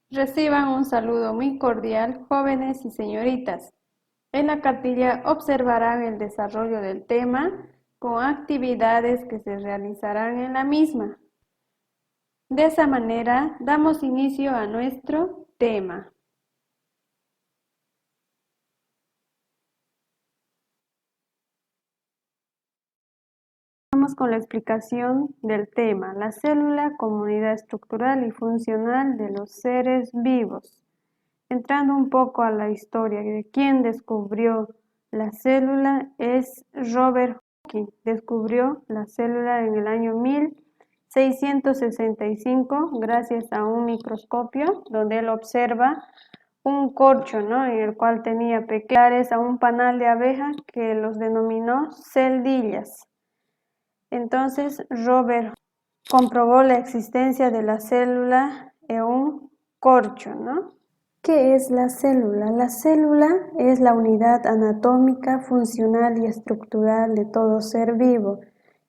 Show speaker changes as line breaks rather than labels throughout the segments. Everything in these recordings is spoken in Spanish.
Reciban un saludo muy cordial, jóvenes y señoritas. En la cartilla observarán el desarrollo del tema con actividades que se realizarán en la misma. De esa manera, damos inicio a nuestro tema. Vamos con la explicación del tema, la célula como unidad estructural y funcional de los seres vivos. Entrando un poco a la historia de quién descubrió la célula, es Robert Hooke. Descubrió la célula en el año 1665 gracias a un microscopio donde él observa un corcho, en el cual tenía pequeños a un panal de abeja que los denominó celdillas. Entonces Robert comprobó la existencia de la célula en un corcho, ¿Qué es la célula? La célula es la unidad anatómica, funcional y estructural de todo ser vivo,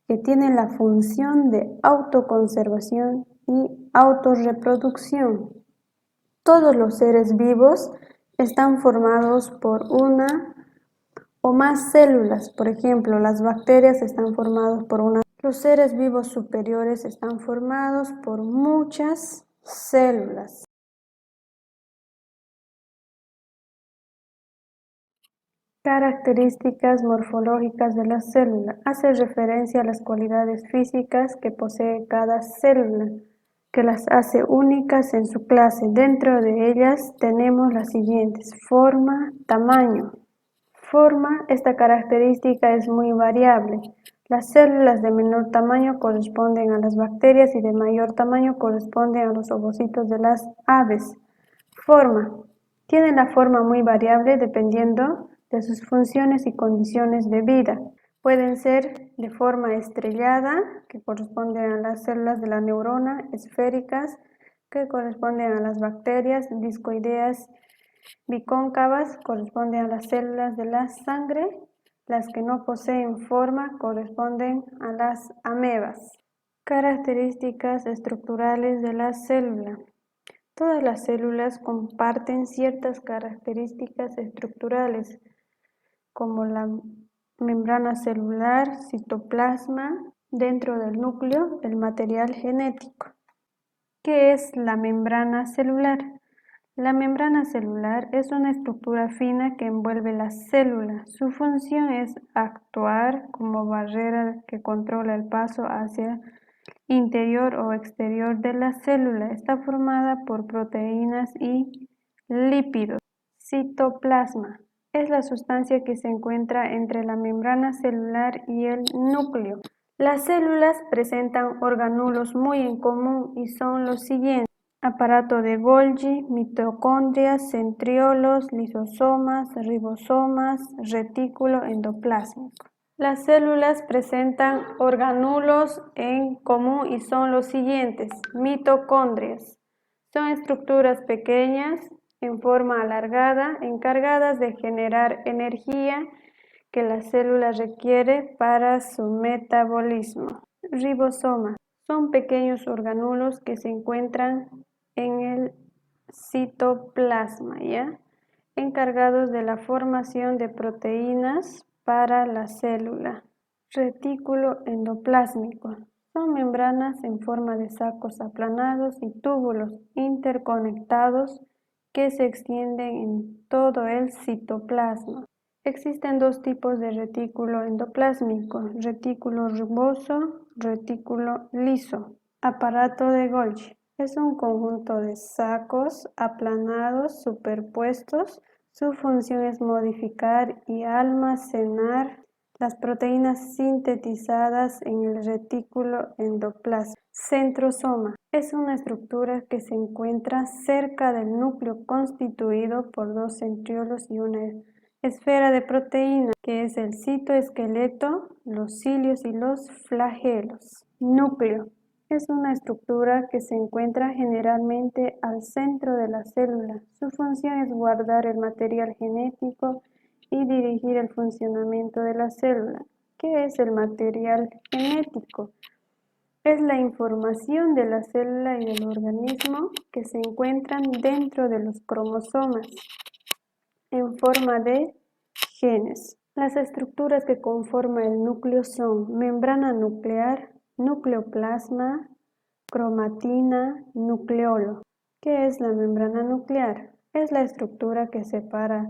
que tiene la función de autoconservación y autorreproducción. Todos los seres vivos están formados por una o más células. Por ejemplo, las bacterias están formadas por una. Los seres vivos superiores están formados por muchas células. Características morfológicas de la célula. Hace referencia a las cualidades físicas que posee cada célula, que las hace únicas en su clase. Dentro de ellas tenemos las siguientes: forma, tamaño. Forma, esta característica es muy variable. Las células de menor tamaño corresponden a las bacterias y de mayor tamaño corresponden a los ovocitos de las aves. Forma. Tienen la forma muy variable dependiendo de sus funciones y condiciones de vida. Pueden ser de forma estrellada, que corresponden a las células de la neurona, esféricas, que corresponden a las bacterias, discoideas, bicóncavas, corresponden a las células de la sangre, las que no poseen forma corresponden a las amebas. Características estructurales de la célula. Todas las células comparten ciertas características estructurales, como la membrana celular, citoplasma, dentro del núcleo, el material genético. ¿Qué es la membrana celular? La membrana celular es una estructura fina que envuelve la célula. Su función es actuar como barrera que controla el paso hacia interior o exterior de la célula. Está formada por proteínas y lípidos. Citoplasma es la sustancia que se encuentra entre la membrana celular y el núcleo. Las células presentan organulos muy en común y son los siguientes: aparato de Golgi, mitocondrias, centriolos, lisosomas, ribosomas, retículo endoplásmico. Las células presentan organulos en común y son los siguientes: mitocondrias. Son estructuras pequeñas en forma alargada, encargadas de generar energía que la célula requiere para su metabolismo. Ribosomas. Son pequeños organulos que se encuentran en el citoplasma, encargados de la formación de proteínas para la célula. Retículo endoplásmico. Son membranas en forma de sacos aplanados y túbulos interconectados que se extienden en todo el citoplasma. Existen dos tipos de retículo endoplásmico: retículo rugoso, retículo liso. Aparato de Golgi. Es un conjunto de sacos aplanados superpuestos. Su función es modificar y almacenar las proteínas sintetizadas en el retículo endoplásmico. Centrosoma. Es una estructura que se encuentra cerca del núcleo, constituido por dos centriolos y una esfera de proteínas, que es el citoesqueleto, los cilios y los flagelos. Núcleo. Es una estructura que se encuentra generalmente al centro de la célula. Su función es guardar el material genético y dirigir el funcionamiento de la célula. ¿Qué es el material genético? Es la información de la célula y del organismo que se encuentran dentro de los cromosomas en forma de genes. Las estructuras que conforman el núcleo son membrana nuclear, nucleoplasma, cromatina, nucleolo. ¿Qué es la membrana nuclear? Es la estructura que separa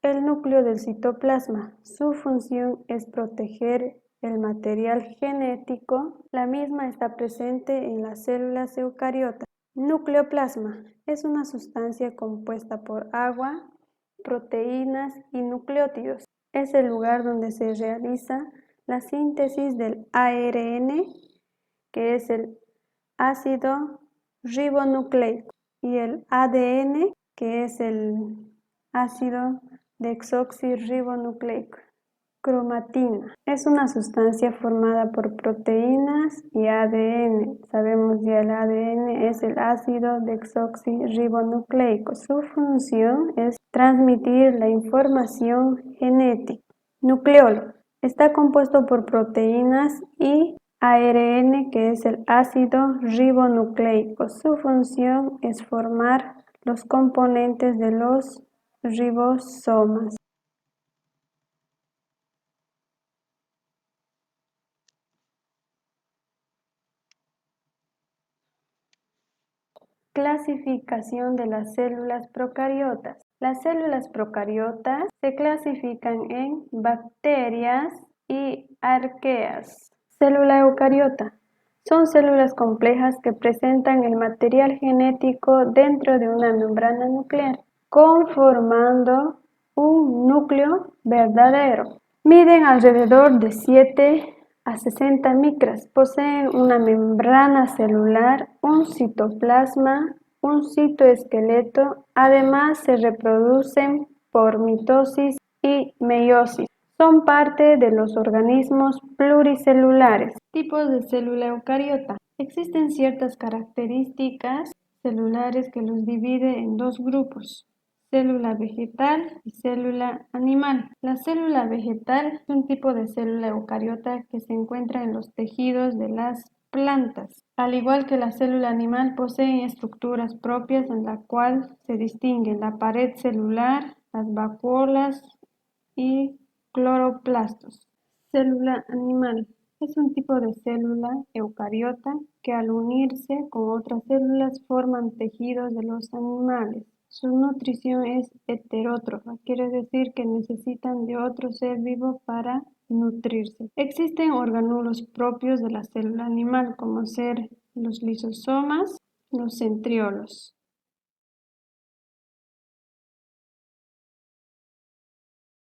el núcleo del citoplasma. Su función es proteger el material genético. La misma está presente en las células eucariotas. Nucleoplasma es una sustancia compuesta por agua, proteínas y nucleótidos. Es el lugar donde se realiza la síntesis del ARN, que es el ácido ribonucleico, y el ADN, que es el ácido desoxirribonucleico. Cromatina es una sustancia formada por proteínas y ADN. Sabemos ya el ADN es el ácido desoxirribonucleico. Su función es transmitir la información genética. Nucleolo está compuesto por proteínas y ARN, que es el ácido ribonucleico. Su función es formar los componentes de los ribosomas. Clasificación de las células procariotas. Las células procariotas se clasifican en bacterias y arqueas. Célula eucariota. Son células complejas que presentan el material genético dentro de una membrana nuclear, conformando un núcleo verdadero. Miden alrededor de 7 a 60 micras. Poseen una membrana celular, un citoplasma, un citoesqueleto. Además, se reproducen por mitosis y meiosis. Son parte de los organismos pluricelulares. Tipos de célula eucariota. Existen ciertas características celulares que los divide en dos grupos: célula vegetal y célula animal. La célula vegetal es un tipo de célula eucariota que se encuentra en los tejidos de las plantas. Al igual que la célula animal, poseen estructuras propias en la cual se distinguen la pared celular, las vacuolas y cloroplastos. Célula animal. Es un tipo de célula eucariota que al unirse con otras células forman tejidos de los animales. Su nutrición es heterótrofa, quiere decir que necesitan de otro ser vivo para nutrirse. Existen orgánulos propios de la célula animal, como ser los lisosomas, los centriolos.